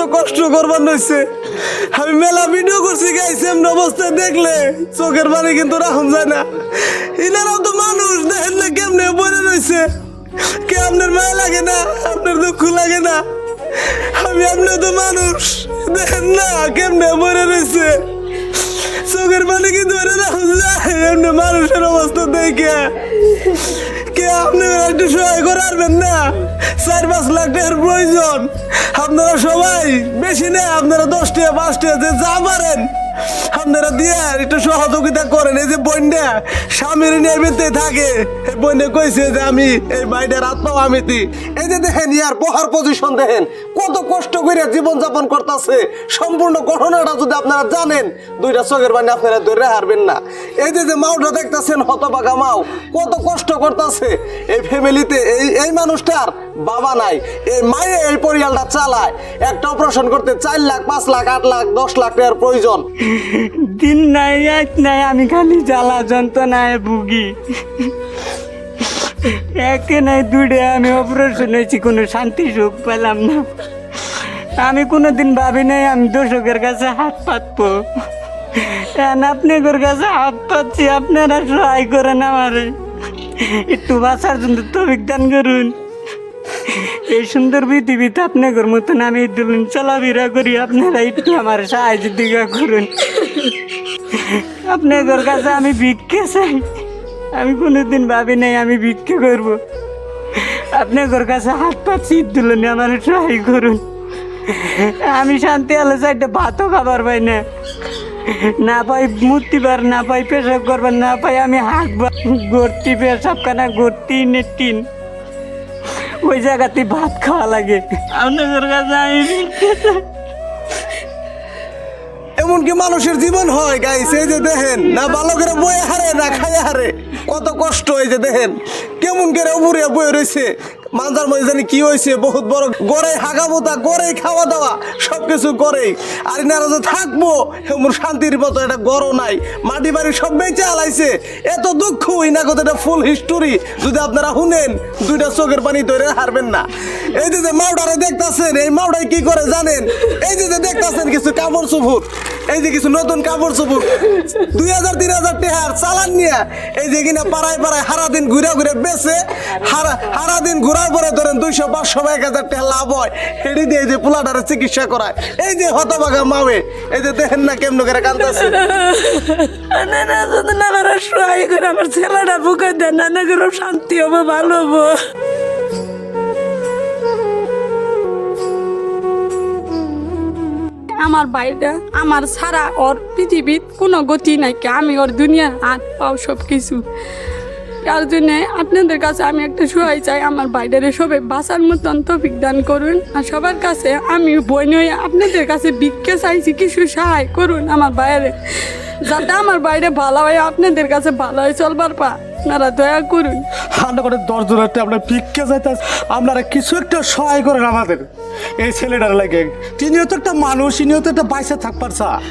কত কষ্ট করবার নইছে। আমি মেলা ভিডিও করছি গাইছে, এমন অবস্থায় দেখলে চোখের পানি কিন্তু রাখুন যায় না। ইনারাও তো মানুষ, দেখেন না কেমনে পড়ে রয়েছে। কে আপনার মায়া লাগে না, আপনার দুঃখ লাগে না? আমি আপনিও তো মানুষ, দেখেন না কেমনে পড়ে রয়েছে। চোখের পানি কিন্তু রাখুন যায় এমনি মানুষের অবস্থা দেখে। কে আপনি একটু সহায় করারবেন না? 4-5 লাখ টাকার প্রয়োজন। আপনারা সবাই বেশি নেই, আপনারা 10 টাকা 5 টাকা যা পারেন আপনারা দিয়ে একটু সহযোগিতা করেন। এই যে বন্যা স্বামীর নিয়ে বেঁধে থাকে, এই বন্যা কইছে যে আমি এই বাইরের আত্মাও আমি দিই। এই যে দেখেন ইয়ার বহার পজিশন দেখেন, কত কষ্ট করে জীবনযাপন করতেছে। সম্পূর্ণ ঘটনাটা যদি আপনারা জানেন, 2টা চোখের পানি আপনারা ধরে হারবেন না। এই যে মাওটা দেখতেছেন, হতবাগা মাও কত কষ্ট করতেছে। এই ফ্যামিলিতে এই মানুষটার বাবা নাই, এই মায়ে এই পরিয়ালটা চালায়। একটা অপারেশন করতে 4 লাখ 5 লাখ 8 লাখ 10 লাখ টাকার প্রয়োজন। দিন নাই রাত নাই আমি খালি জ্বালা যন্ত্রণায় ভুগি। একে নাই 2টা আমি অপারেশন হয়েছি, কোনো শান্তি সুখ পেলাম না। আমি কোনোদিন ভাবি নাই আমি দর্শকের কাছে হাত পাতবো। আপনাদের কাছে হাত পাচ্ছি, আপনারা সহায় করেন আমারে, একটু বাঁচার জন্য তৌফিক দান করুন। এই সুন্দর পৃথিবীতে আপনাদের মতন আমি দুলুন চলাফেরা করি, আপনারা একটু আমার সাহায্য দিকে করুন। আপনাদের কাছে আমি ভিক্ষে চাই, আমি কোনোদিন ভাবি নাই আমি ভিক্ষে করব। আপনাদের কাছে হাত পাচ্ছি, দুলুন আমার সহায় করুন। আমি শান্তি আলো চাইতে ভাতও খাবার পাই না, না পাই মূর্তিবার, না পাই পেশাব করবার, না পাই আমি হাঁকবার। গর্তি পেশাবখানা গর্তি নেটিন, ওই জায়গাতে ভাত খাওয়া লাগে। আপনাদের কাছে আমি এমনকি মানুষের জীবন হয় গাইছে। এই যে দেখেন না, ভালো করে বয়ে হারে না খাইয়ে হারে, কত কষ্ট। এই যে দেখেন কেমন করে উপরে বয়ে রয়েছে, মাজার মধ্যে জানি কি হয়েছে, বহুত বড় গড়ে হাগাবোতা করে খাওয়া দাওয়া সবকিছু করে। আর ইনারা যে থাকবো এমন শান্তির মতো একটা গড়ও নাই, মাটি বাড়ি সব বেঁচে আলাইছে। এত দুঃখ ইনা কথা, এটা ফুল হিস্টোরি যদি আপনারা শুনেন, 2টা চোখের পানি ধরে হারবেন না। এই যে মাউডারে দেখতেছেন, এই মাউডাই কি করে জানেন? এই যে দেখতেছেন কিছু কাপড় চোপড়, এই যে কিছু নতুন কাপড় চোপড় 2000-3000 টাকার চালান নিয়ে এই যে কিনা পাড়ায় পাড়ায় সারাদিন ঘুরে ঘুরে বেছে, সারাদিন ঘুরার পরে ধরেন 200-500-1000 টাকা লাভ হয়। হেঁড়ি দিয়ে এই যে পোলাটারে চিকিৎসা করায়। এই যে হতবাগা মাওয়ে, এই যে দেখেন না কেমন করে কাঁদতেছে। সহায় করে আমার ছেলেটা বুকে দেন, নানা করে শান্তি হবো, ভালো হবো। আমার বাইরে আমার ছাড়া ওর পৃথিবীর কোনো গতি নাই, আমি ওর দুনিয়ার হাত পাও সব কিছু। তার জন্যে আপনাদের কাছে আমি একটা সহায় চাই, আমার বাইরে সবাই বাঁচার মতন তৌফিক দান করুন। আর সবার কাছে আমি বই নিয়ে আপনাদের কাছে ভিক্ষা চাইছি, কিছু সহায় করুন আমার বাইরে, যাতে আমার বাইরে ভালো হয়, আপনাদের কাছে ভালো হয় চলবার পা। আপনারা দয়া করুন। আমরা করে 10 জন আমরা ভিক্ষা চাইতে, আপনারা কিছু একটা সহায় করেন আমাদের এই ছেলেটার লাগে। তিনিও তো একটা মানুষ, ইনিও তো একটা বাইসে থাকবার চা।